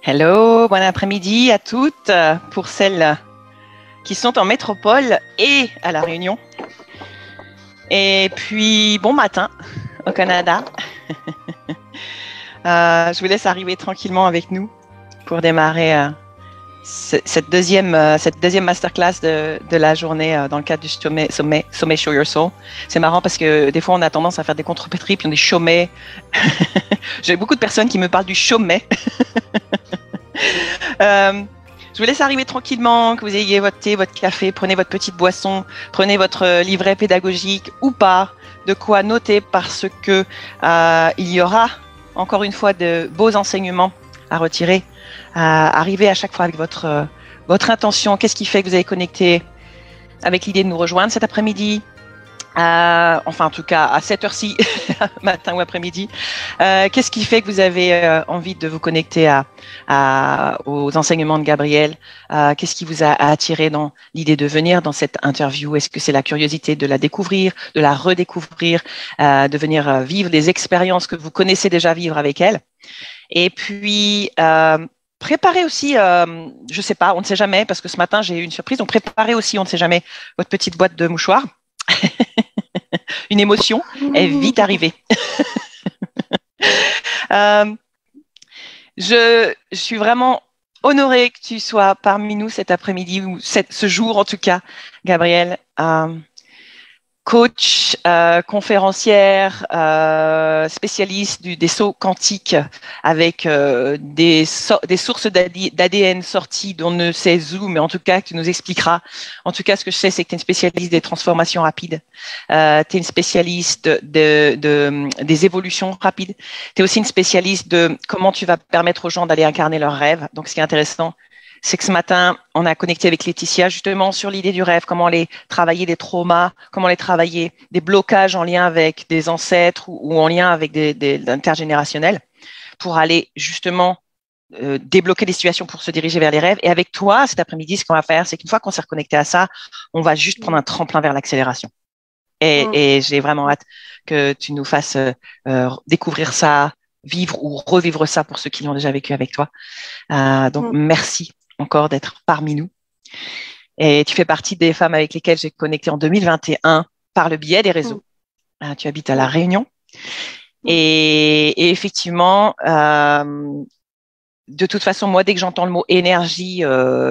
Hello, bon après-midi à toutes pour celles qui sont en métropole et à La Réunion. Et puis, bon matin au Canada. Je vous laisse arriver tranquillement avec nous pour démarrer cette deuxième masterclass de la journée dans le cadre du sommet Show Your Soul. C'est marrant parce que des fois, on a tendance à faire des contrepétries, puis on dit chômé. J'ai beaucoup de personnes qui me parlent du chômé. Je vous laisse arriver tranquillement, que vous ayez votre thé, votre café, prenez votre petite boisson, prenez votre livret pédagogique ou pas, de quoi noter parce que il y aura encore une fois de beaux enseignements à retirer. Arrivez à chaque fois avec votre intention. Qu'est-ce qui fait que vous avez connecté avec l'idée de nous rejoindre cet après-midi? Enfin, en tout cas, à cette heure-ci, matin ou après-midi. Qu'est-ce qui fait que vous avez envie de vous connecter aux enseignements de Gabriel? Qu'est-ce qui vous a attiré dans l'idée de venir dans cette interview? Est-ce que c'est la curiosité de la découvrir, de la redécouvrir, de venir vivre des expériences que vous connaissez déjà vivre avec elle? Et puis, préparez aussi, je sais pas, on ne sait jamais, parce que ce matin, j'ai eu une surprise, donc préparez aussi, on ne sait jamais, votre petite boîte de mouchoirs. Une émotion est vite arrivée. Je suis vraiment honorée que tu sois parmi nous cet après-midi, ou ce jour en tout cas, Gabriel. Coach, conférencière, spécialiste des sauts quantiques avec des sources d'ADN sorties d'on ne sait où, mais en tout cas, tu nous expliqueras. En tout cas, ce que je sais, c'est que tu es une spécialiste des transformations rapides. Tu es une spécialiste des évolutions rapides. Tu es aussi une spécialiste de comment tu vas permettre aux gens d'aller incarner leurs rêves. Donc, ce qui est intéressant, c'est que ce matin, on a connecté avec Laetitia justement sur l'idée du rêve, comment les travailler des traumas, comment les travailler des blocages en lien avec des ancêtres ou en lien avec des intergénérationnels pour aller justement débloquer des situations pour se diriger vers les rêves. Et avec toi, cet après-midi, ce qu'on va faire, c'est qu'une fois qu'on s'est reconnecté à ça, on va juste prendre un tremplin vers l'accélération. Et j'ai vraiment hâte que tu nous fasses découvrir ça, vivre ou revivre ça pour ceux qui l'ont déjà vécu avec toi. Donc, merci encore d'être parmi nous. Et tu fais partie des femmes avec lesquelles j'ai connecté en 2021 par le biais des réseaux. Tu habites à La Réunion. Et effectivement, de toute façon, moi, dès que j'entends le mot énergie,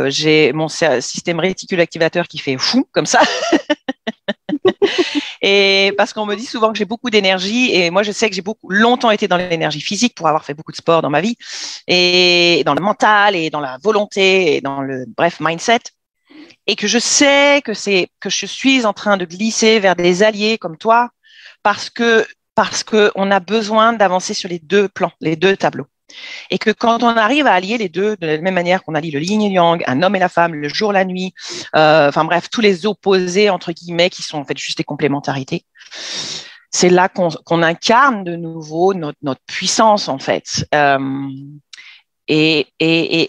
j'ai mon système réticule activateur qui fait fou, comme ça. Et parce qu'on me dit souvent que j'ai beaucoup d'énergie, et moi je sais que j'ai longtemps été dans l'énergie physique pour avoir fait beaucoup de sport dans ma vie, et dans le mental, et dans la volonté, et dans le mindset, et que je sais que je suis en train de glisser vers des alliés comme toi, parce que on a besoin d'avancer sur les deux plans, les deux tableaux. Et que quand on arrive à allier les deux de la même manière qu'on allie le yin et le yang, un homme et la femme, le jour, la nuit, enfin bref, tous les opposés entre guillemets qui sont en fait juste des complémentarités, c'est là qu'on incarne de nouveau notre puissance en fait. Et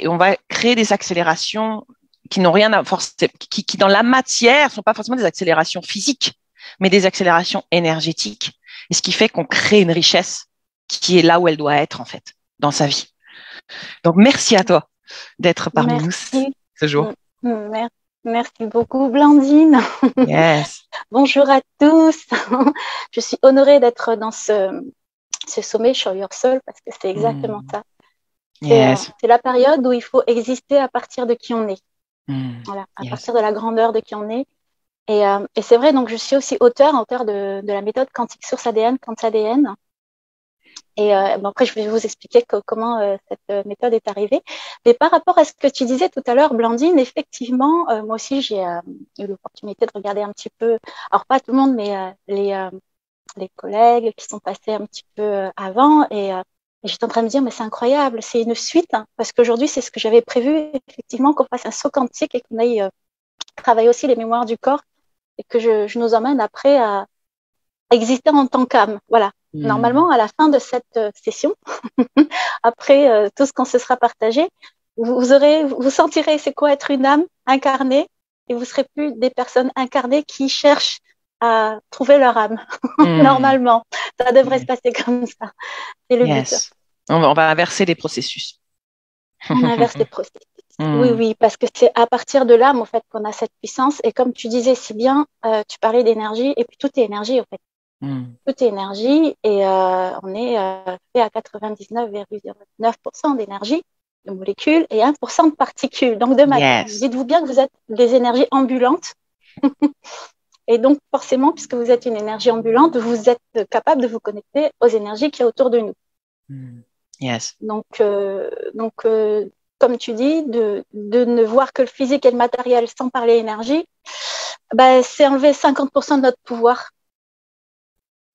on va créer des accélérations qui n'ont rien à forcer, qui dans la matière sont pas forcément des accélérations physiques, mais des accélérations énergétiques. Et ce qui fait qu'on crée une richesse qui est là où elle doit être en fait dans sa vie. Donc, merci à toi d'être parmi nous ce jour. Merci beaucoup, Blandine. Yes. Bonjour à tous. Je suis honorée d'être dans ce sommet Show Your Soul parce que c'est exactement ça. Yes. C'est la période où il faut exister à partir de qui on est. Voilà, à partir de la grandeur de qui on est. Et c'est vrai, donc je suis aussi auteur de la méthode quantique source ADN, QuantADN. Et après, je vais vous expliquer comment cette méthode est arrivée. Mais par rapport à ce que tu disais tout à l'heure, Blandine, effectivement, moi aussi, j'ai eu l'opportunité de regarder un petit peu, alors pas tout le monde, mais les collègues qui sont passés un petit peu avant. Et j'étais en train de me dire, mais c'est incroyable, c'est une suite, hein, parce qu'aujourd'hui, c'est ce que j'avais prévu, effectivement, qu'on fasse un saut quantique et qu'on aille travailler aussi les mémoires du corps et que je nous emmène après à exister en tant qu'âme. Voilà. Normalement, à la fin de cette session, après tout ce qu'on se sera partagé, vous sentirez c'est quoi être une âme incarnée et vous serez plus des personnes incarnées qui cherchent à trouver leur âme. Normalement, ça devrait se passer comme ça. C'est le but. On va inverser les processus. On inverse les processus. Oui, oui, parce que c'est à partir de l'âme, en fait, qu'on a cette puissance. Et comme tu disais si bien, tu parlais d'énergie, et puis tout est énergie, en fait. Tout est énergie, et on est fait à 99,9% d'énergie, de molécules, et 1% de particules, donc de matière. Yes. Dites-vous bien que vous êtes des énergies ambulantes. Et donc, forcément, puisque vous êtes une énergie ambulante, vous êtes capable de vous connecter aux énergies qu'il y a autour de nous. Yes. Donc, comme tu dis, de ne voir que le physique et le matériel sans parler énergie, bah, c'est enlever 50% de notre pouvoir.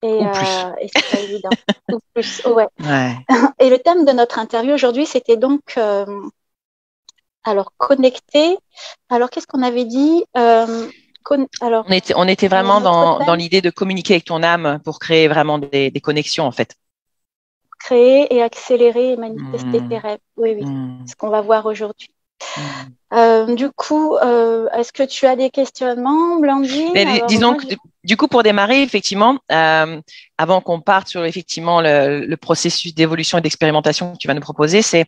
Ou plus. Et c'est pas évident. Ou plus, ouais. Ouais. Et le thème de notre interview aujourd'hui, c'était donc alors connecter. Alors, qu'est-ce qu'on avait dit alors, on était vraiment dans l'idée de communiquer avec ton âme pour créer vraiment des connexions, en fait. Créer et accélérer et manifester tes rêves. Oui, oui. C'est ce qu'on va voir aujourd'hui. Du coup, est-ce que tu as des questionnements, Blandine? Disons que, du coup, pour démarrer, effectivement, avant qu'on parte sur effectivement le processus d'évolution et d'expérimentation que tu vas nous proposer, c'est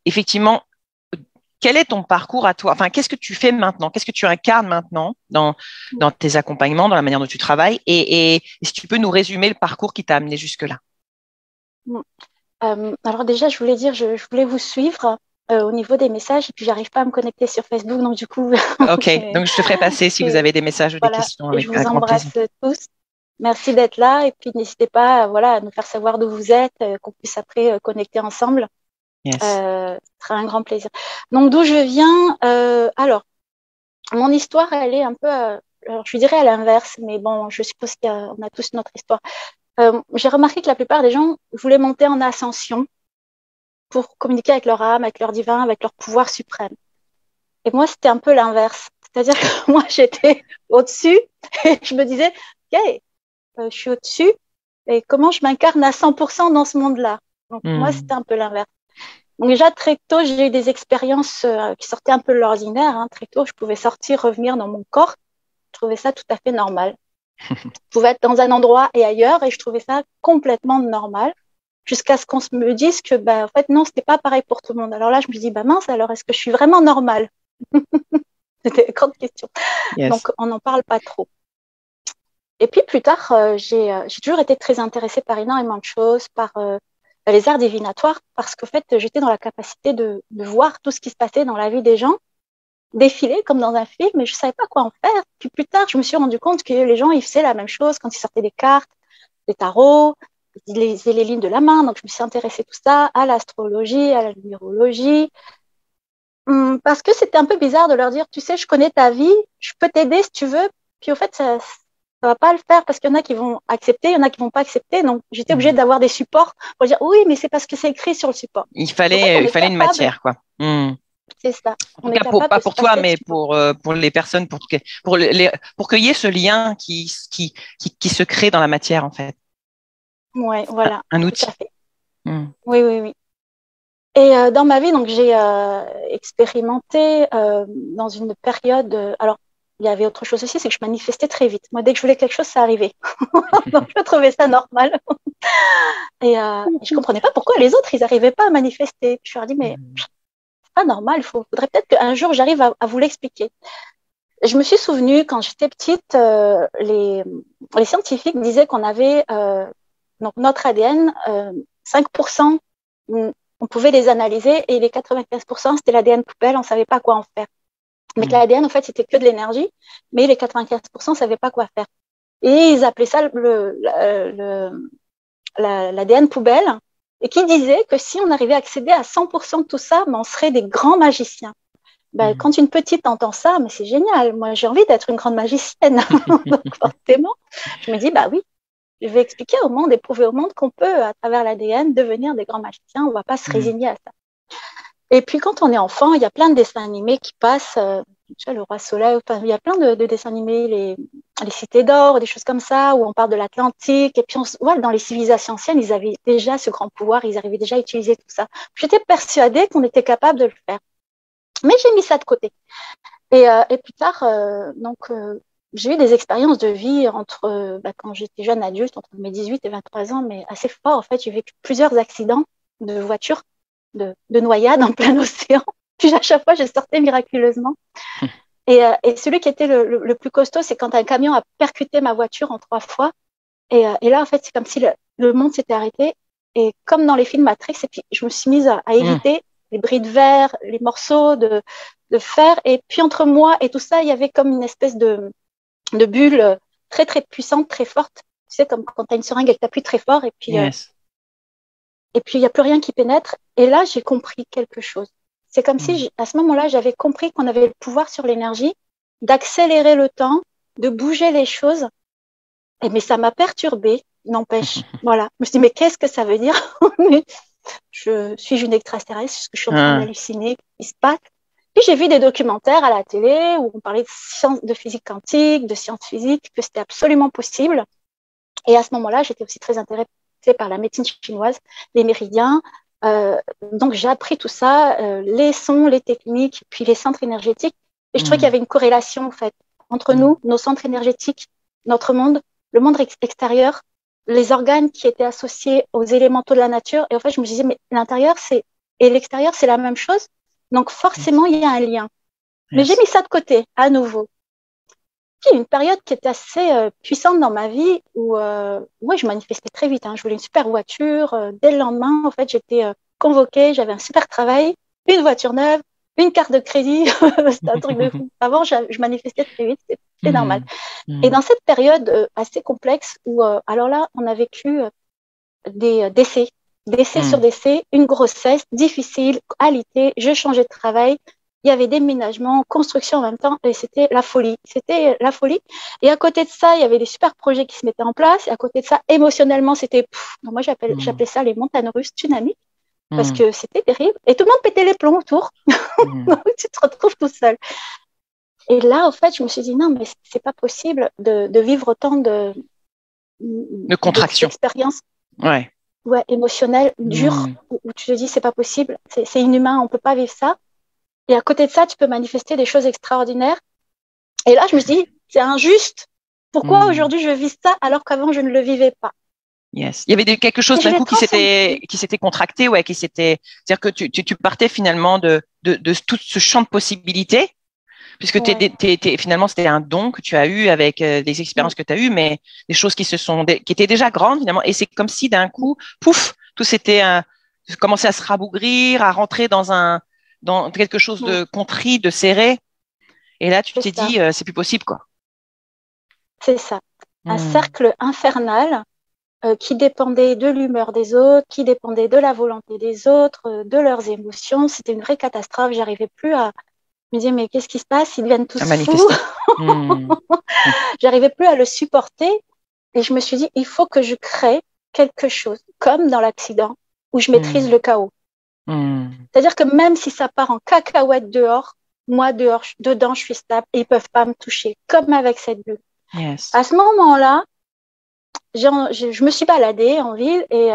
effectivement quel est ton parcours à toi? Enfin, qu'est-ce que tu fais maintenant? Qu'est-ce que tu incarnes maintenant dans tes accompagnements, dans la manière dont tu travailles? Et si tu peux nous résumer le parcours qui t'a amené jusque-là. Alors déjà, je voulais dire, je voulais vous suivre au niveau des messages et puis j'arrive pas à me connecter sur Facebook, donc du coup. Ok, donc je te ferai passer si vous avez des messages ou des questions avec je vous embrasse tous. Merci d'être là et puis n'hésitez pas, à nous faire savoir d'où vous êtes, qu'on puisse après connecter ensemble. Yes. Ce sera un grand plaisir. Donc d'où je viens, alors mon histoire, elle est un peu, alors je dirais à l'inverse, mais bon, je suppose qu'on a tous notre histoire. J'ai remarqué que la plupart des gens voulaient monter en ascension pour communiquer avec leur âme, avec leur divin, avec leur pouvoir suprême. Et moi, c'était un peu l'inverse. C'est-à-dire que moi, j'étais au-dessus et je me disais, OK, je suis au-dessus et comment je m'incarne à 100% dans ce monde-là. Donc, moi, c'était un peu l'inverse. Donc, déjà, très tôt, j'ai eu des expériences qui sortaient un peu de l'ordinaire. Hein. Très tôt, je pouvais sortir, revenir dans mon corps. Je trouvais ça tout à fait normal. Je pouvais être dans un endroit et ailleurs et je trouvais ça complètement normal. Jusqu'à ce qu'on me dise que, en fait, non, c'était pas pareil pour tout le monde. Alors là, je me dis, mince, alors est-ce que je suis vraiment normale? C'était une grande question. Yes. Donc, on n'en parle pas trop. Et puis, plus tard, j'ai toujours été très intéressée par énormément de choses, par les arts divinatoires, parce qu'en fait, j'étais dans la capacité de voir tout ce qui se passait dans la vie des gens, défiler comme dans un film, mais je savais pas quoi en faire. Puis plus tard, je me suis rendu compte que les gens, ils faisaient la même chose quand ils sortaient des cartes, des tarots, les lignes de la main. Donc, je me suis intéressée à tout ça, à l'astrologie, à la numérologie, parce que c'était un peu bizarre de leur dire, tu sais, je connais ta vie, je peux t'aider si tu veux. Puis au fait, ça va pas le faire parce qu'il y en a qui vont accepter, il y en a qui vont pas accepter. Donc, j'étais obligée d'avoir des supports pour dire, oui, mais c'est parce que c'est écrit sur le support. Il fallait une matière, quoi. C'est ça. En tout cas, pas pour toi, mais pour les personnes, pour qu'il y ait ce lien qui se crée dans la matière, en fait. Ouais, voilà. Un outil. Tout à fait. Oui, oui, oui. Et dans ma vie, donc j'ai expérimenté dans une période. Alors, il y avait autre chose aussi, c'est que je manifestais très vite. Moi, dès que je voulais quelque chose, ça arrivait. Donc, je trouvais ça normal. Et je comprenais pas pourquoi les autres, ils n'arrivaient pas à manifester. Je leur dis, mais c'est pas normal. Il faudrait peut-être qu'un jour, j'arrive à vous l'expliquer. Je me suis souvenue, quand j'étais petite, les scientifiques disaient qu'on avait donc notre ADN, 5%, on pouvait les analyser et les 95%, c'était l'ADN poubelle, on ne savait pas quoi en faire. Mais que l'ADN, en fait, c'était que de l'énergie, mais les 95%, on ne savait pas quoi faire. Et ils appelaient ça l'ADN poubelle, et qui disait que si on arrivait à accéder à 100% de tout ça, on serait des grands magiciens. Quand une petite entend ça, mais c'est génial, moi j'ai envie d'être une grande magicienne. Donc forcément, je me dis, oui, je vais expliquer au monde et prouver au monde qu'on peut, à travers l'ADN, devenir des grands magiciens. On ne va pas se résigner à ça. Et puis, quand on est enfant, il y a plein de dessins animés qui passent. Tu vois, le Roi Soleil, il y a plein de dessins animés, les Cités d'Or, des choses comme ça, où on parle de l'Atlantique. Et puis, on voit dans les civilisations anciennes, ils avaient déjà ce grand pouvoir, ils arrivaient déjà à utiliser tout ça. J'étais persuadée qu'on était capable de le faire. Mais j'ai mis ça de côté. Et plus tard, j'ai eu des expériences de vie entre, quand j'étais jeune adulte, entre mes 18 et 23 ans, mais assez fort. En fait, j'ai vécu plusieurs accidents de voiture de noyade en plein océan. Puis à chaque fois, je sortais miraculeusement. Et celui qui était le plus costaud, c'est quand un camion a percuté ma voiture en 3 fois. Et là, en fait, c'est comme si le monde s'était arrêté. Et comme dans les films Matrix, et puis je me suis mise à éviter les bris de verre, les morceaux de fer. Et puis entre moi et tout ça, il y avait comme une espèce de bulle très, très puissante, très forte. Tu sais, comme quand tu as une seringue et que tu appuies très fort. Et puis, il n'y a plus rien qui pénètre. Et là, j'ai compris quelque chose. C'est comme si, à ce moment-là, j'avais compris qu'on avait le pouvoir sur l'énergie, d'accélérer le temps, de bouger les choses. Mais ça m'a perturbée, n'empêche. Voilà. Je me suis dit, mais qu'est-ce que ça veut dire? Suis-je une extraterrestre? Est-ce que je suis en train d'halluciner? Qu'est-ce qui se passe? Puis j'ai vu des documentaires à la télé où on parlait de physique quantique, de sciences physiques, que c'était absolument possible. Et à ce moment-là, j'étais aussi très intéressée par la médecine chinoise, les méridiens. Donc j'ai appris tout ça, les sons, les techniques, puis les centres énergétiques. Et je trouvais qu'il y avait une corrélation en fait entre nous, nos centres énergétiques, notre monde, le monde extérieur, les organes qui étaient associés aux élémentaux de la nature. Et en fait, je me disais, mais l'intérieur et l'extérieur, c'est la même chose. Donc forcément, il y a un lien. Mais j'ai mis ça de côté, à nouveau. Puis une période qui était assez puissante dans ma vie où je manifestais très vite. Je voulais une super voiture. Dès le lendemain, en fait, j'étais convoquée. J'avais un super travail, une voiture neuve, une carte de crédit. C'était un truc de fou. Avant, je manifestais très vite. C'était normal. Et dans cette période assez complexe où, alors là, on a vécu des décès sur décès, une grossesse difficile, alité, je changeais de travail. Il y avait déménagement, construction en même temps, et c'était la folie. C'était la folie. Et à côté de ça, il y avait des super projets qui se mettaient en place. Et à côté de ça, émotionnellement, c'était, moi, j'appelais ça les montagnes russes tsunami, parce que c'était terrible. Et tout le monde pétait les plombs autour. Donc, tu te retrouves tout seul. Et là, en fait, je me suis dit, non, mais c'est pas possible de vivre autant de contraction. D'expériences. Émotionnelles, dures, où tu te dis, c'est pas possible, c'est inhumain, on peut pas vivre ça. Et à côté de ça, tu peux manifester des choses extraordinaires. Et là, je me suis dit, c'est injuste. Pourquoi aujourd'hui je vis ça alors qu'avant je ne le vivais pas? Yes. Il y avait quelque chose d'un coup qui s'était contracté, c'est-à-dire que tu partais finalement de tout ce champ de possibilités, puisque finalement c'était un don que tu as eu avec des expériences que tu as eues, mais des choses qui étaient déjà grandes finalement. Et c'est comme si d'un coup, pouf, tout commençait à se rabougrir, à rentrer dans quelque chose de contrit, de serré. Et là, tu t'es dit, c'est plus possible, quoi. C'est ça. Un cercle infernal qui dépendait de l'humeur des autres, qui dépendait de la volonté des autres, de leurs émotions. C'était une vraie catastrophe. J'arrivais plus à me dire, mais qu'est-ce qui se passe? Ils deviennent tous fous. J'arrivais plus à le supporter. Et je me suis dit, il faut que je crée quelque chose, comme dans l'accident, où je maîtrise le chaos. C'est-à-dire que même si ça part en cacahuète dehors, moi, dedans, je suis stable et ils peuvent pas me toucher, comme avec cette bulle. À ce moment-là, je me suis baladée en ville et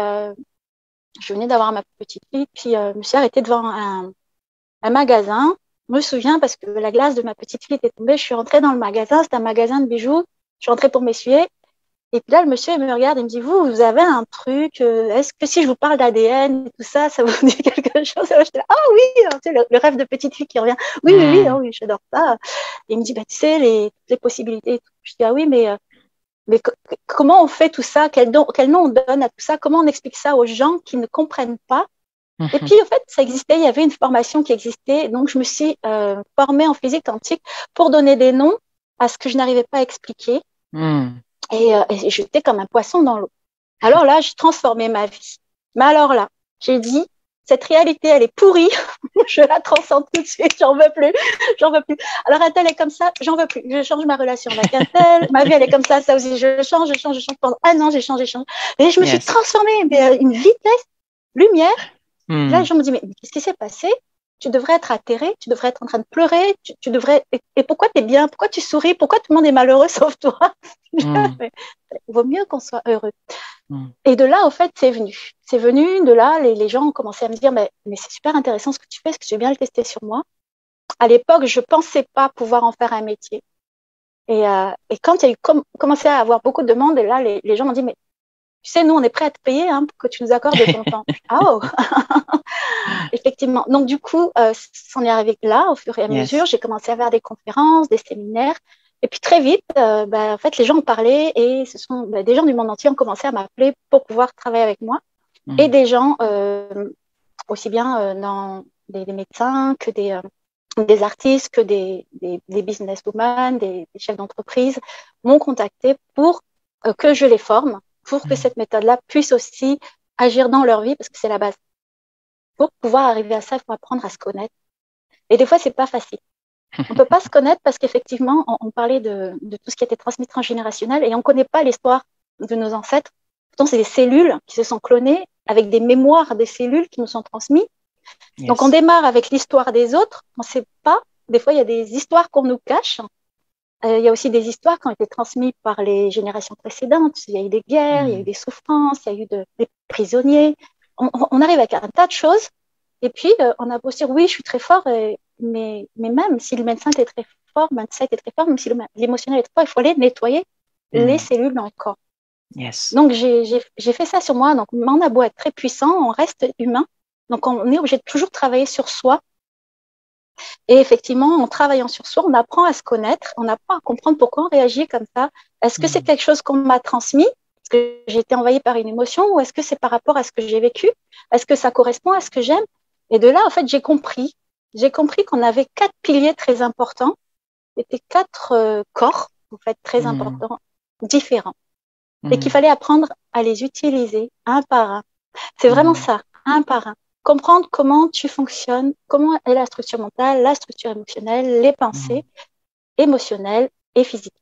je venais d'avoir ma petite fille, puis je me suis arrêtée devant un magasin. Je me souviens parce que la glace de ma petite fille était tombée. Je suis rentrée dans le magasin, c'était un magasin de bijoux. Je suis rentrée pour m'essuyer. Et puis là, le monsieur il me regarde et me dit, vous avez un truc, est-ce que si je vous parle d'ADN et tout ça, ça vous dit quelque chose? Et là, j'étais là, ah oui, tu sais, le rêve de petite fille qui revient. Oui, j'adore ça. Et il me dit, bah, tu sais, toutes les possibilités. Et tout. Je dis, ah oui, mais comment on fait tout ça? Quel nom on donne à tout ça? Comment on explique ça aux gens qui ne comprennent pas? Et puis, en fait, ça existait, il y avait une formation qui existait. Donc, je me suis formée en physique quantique pour donner des noms à ce que je n'arrivais pas à expliquer. Et j'étais comme un poisson dans l'eau. Alors là, j'ai transformé ma vie. Mais alors là, j'ai dit, cette réalité, elle est pourrie. Je la transcende tout de suite. J'en veux plus. Alors, un tel est comme ça, j'en veux plus. Je change ma relation avec un tel. Ma vie, elle est comme ça aussi. Je change. Pendant un an, j'ai changé. Et je me suis transformée. Mais une vitesse, lumière. Là, les gens me disent, mais qu'est-ce qui s'est passé? Tu devrais être atterré, tu devrais être en train de pleurer, tu devrais. Et pourquoi tu es bien? Pourquoi tu souris? Pourquoi tout le monde est malheureux sauf toi? Il vaut mieux qu'on soit heureux. Et de là, au fait, c'est venu. De là, les gens ont commencé à me dire, mais c'est super intéressant ce que tu fais, est-ce que tu veux bien le tester sur moi? À l'époque, je ne pensais pas pouvoir en faire un métier. Et quand il y a eu commencé à avoir beaucoup de demandes, et là, les gens m'ont dit, mais tu sais, nous, on est prêt à te payer pour que tu nous accordes de ton temps. Oh, effectivement. Donc, du coup, c'en est arrivé là, au fur et à mesure. J'ai commencé à faire des conférences, des séminaires. Et puis, très vite, en fait, les gens en parlaient et ce sont des gens du monde entier ont commencé à m'appeler pour pouvoir travailler avec moi. Et des gens, aussi bien dans des médecins que des artistes, que des businesswomen, des chefs d'entreprise m'ont contacté pour que je les forme, pour que cette méthode-là puisse aussi agir dans leur vie, parce que c'est la base. Pour pouvoir arriver à ça, il faut apprendre à se connaître. Et des fois, c'est pas facile. On peut pas se connaître parce qu'effectivement, on parlait de tout ce qui était transmis transgénérationnel et on connaît pas l'histoire de nos ancêtres. Pourtant, c'est des cellules qui se sont clonées avec des mémoires des cellules qui nous sont transmises. Donc, on démarre avec l'histoire des autres. On sait pas. Des fois, il y a des histoires qu'on nous cache. Il y a aussi des histoires qui ont été transmises par les générations précédentes. Il y a eu des guerres, il y a eu des souffrances, il y a eu des prisonniers. On arrive avec un tas de choses. Et puis, on a beau dire, oui, je suis très fort, mais même si le médecin était très fort, même si l'émotionnel était fort, il faut aller nettoyer les cellules dans le corps. Donc, j'ai fait ça sur moi. Donc, on a beau être très puissant, on reste humain. Donc, on est obligé de toujours travailler sur soi. Et effectivement, en travaillant sur soi, on apprend à se connaître, on apprend à comprendre pourquoi on réagit comme ça. Est-ce que c'est quelque chose qu'on m'a transmis, parce que j'ai été envahie par une émotion, ou est-ce que c'est par rapport à ce que j'ai vécu? Est-ce que ça correspond à ce que j'aime? Et de là, en fait, j'ai compris qu'on avait 4 piliers très importants. C'était 4 corps, en fait, très importants, différents. Et qu'il fallait apprendre à les utiliser un par un. C'est vraiment ça, un par un. Comprendre comment tu fonctionnes, comment est la structure mentale, la structure émotionnelle, les pensées émotionnelles et physiques.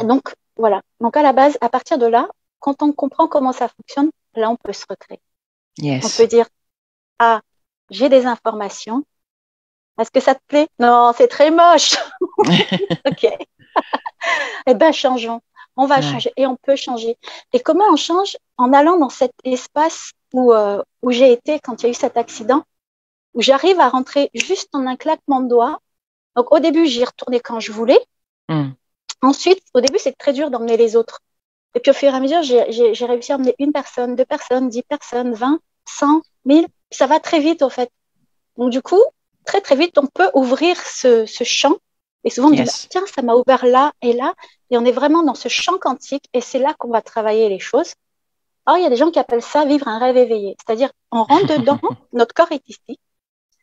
Donc, voilà. Donc, à la base, à partir de là, quand on comprend comment ça fonctionne, là, on peut se recréer. On peut dire, ah, j'ai des informations. Est-ce que ça te plaît? Non, c'est très moche. OK. Eh bien, changeons. On va changer et on peut changer. Et comment on change? En allant dans cet espace où j'ai été quand il y a eu cet accident, où j'arrive à rentrer juste en un claquement de doigts. Donc, au début, j'y retournais quand je voulais. Ensuite, au début, c'est très dur d'emmener les autres. Et puis, au fur et à mesure, j'ai réussi à emmener 1 personne, 2 personnes, 10 personnes, 20, 100, 1000. Ça va très vite, au fait. Donc, du coup, très, très vite, on peut ouvrir ce champ. Et souvent, on dit, tiens, ça m'a ouvert là et là. Et on est vraiment dans ce champ quantique. Et c'est là qu'on va travailler les choses. Alors, il y a des gens qui appellent ça vivre un rêve éveillé. C'est-à-dire, on rentre dedans, notre corps est ici,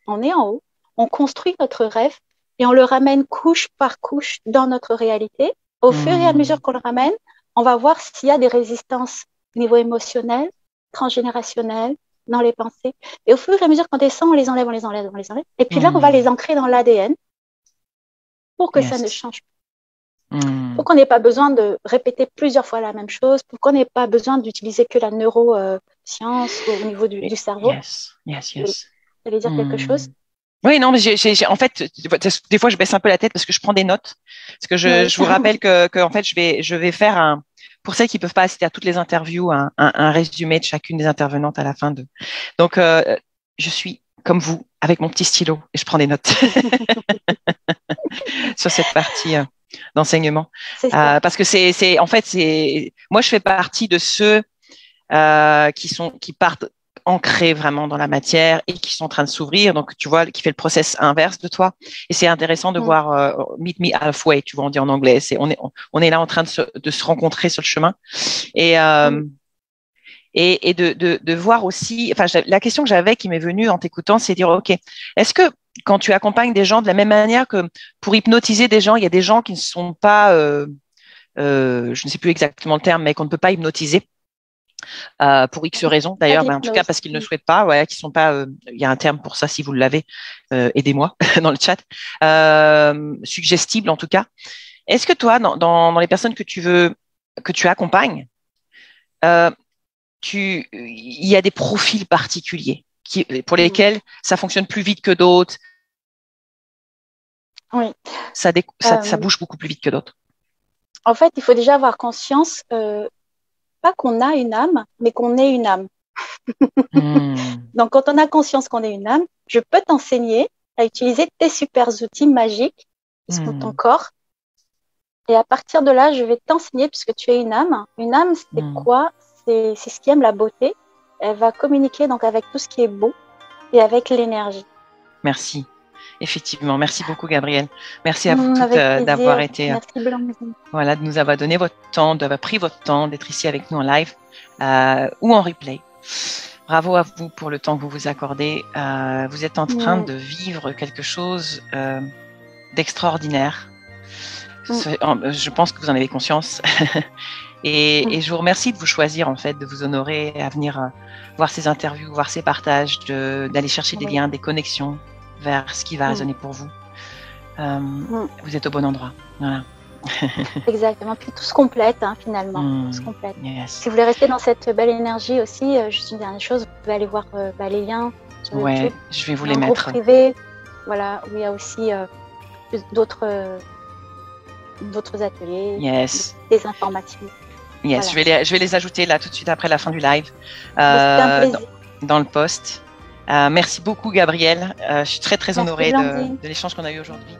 on est en haut, on construit notre rêve et on le ramène couche par couche dans notre réalité. Au fur et à mesure qu'on le ramène, on va voir s'il y a des résistances au niveau émotionnel, transgénérationnel, dans les pensées. Et au fur et à mesure qu'on descend, on les enlève. Et puis là, on va les ancrer dans l'ADN pour que ça ne change pas. Pour qu'on n'ait pas besoin de répéter plusieurs fois la même chose, pour qu'on n'ait pas besoin d'utiliser que la neuroscience au niveau du cerveau. Vous allez dire quelque chose? Oui, non, mais en fait, des fois, je baisse un peu la tête parce que je prends des notes. Parce que je vous rappelle que en fait, je vais faire pour celles qui peuvent pas assister à toutes les interviews, un résumé de chacune des intervenantes à la fin de. Donc, je suis comme vous avec mon petit stylo et je prends des notes sur cette partie d'enseignement. Parce que en fait, moi, je fais partie de ceux qui partent ancrés vraiment dans la matière et qui sont en train de s'ouvrir, donc tu vois, qui fait le process inverse de toi. Et c'est intéressant de voir meet me halfway, tu vois, on dit en anglais. On est là en train de se rencontrer sur le chemin et de voir aussi. Enfin, la question que j'avais qui m'est venue en t'écoutant, c'est de dire, ok, est-ce que quand tu accompagnes des gens de la même manière que pour hypnotiser des gens, il y a des gens qui ne sont pas, je ne sais plus exactement le terme, mais qu'on ne peut pas hypnotiser. Pour X raisons d'ailleurs, mais en tout cas parce qu'ils ne souhaitent pas, qui sont pas. Il y a un terme pour ça si vous l'avez, aidez-moi dans le chat. Suggestible en tout cas. Est-ce que toi, dans les personnes que tu accompagnes, il y a des profils particuliers pour lesquels ça fonctionne plus vite que d'autres? Oui. Ça bouge beaucoup plus vite que d'autres. En fait, il faut déjà avoir conscience. Pas qu'on a une âme, mais qu'on est une âme. Donc, quand on a conscience qu'on est une âme, je peux t'enseigner à utiliser tes super outils magiques qui sont ton corps. Et à partir de là, je vais t'enseigner, puisque tu es une âme. Une âme, c'est quoi? c'est ce qui aime la beauté. Elle va communiquer donc avec tout ce qui est beau et avec l'énergie. Merci. Effectivement, merci beaucoup Gabrielle. Merci à vous toutes d'avoir été, voilà, de nous avoir donné votre temps, d'avoir pris votre temps, d'être ici avec nous en live ou en replay. Bravo à vous pour le temps que vous vous accordez. Vous êtes en train de vivre quelque chose d'extraordinaire. Je pense que vous en avez conscience. Et je vous remercie de vous choisir, en fait, de vous honorer à venir voir ces interviews, voir ces partages, d'aller chercher des liens, des connexions vers ce qui va résonner pour vous. Vous êtes au bon endroit. Voilà. Exactement. Puis tout se complète, hein, finalement. Tout se complète. Yes. Si vous voulez rester dans cette belle énergie aussi, juste une dernière chose, vous pouvez aller voir les liens sur YouTube. Je vais vous les mettre. Groupe privé, voilà, où il y a aussi d'autres ateliers, des informations. Yes, voilà. je vais les ajouter là tout de suite après la fin du live dans le post. Merci beaucoup Gabrielle. Je suis très honorée de l'échange qu'on a eu aujourd'hui.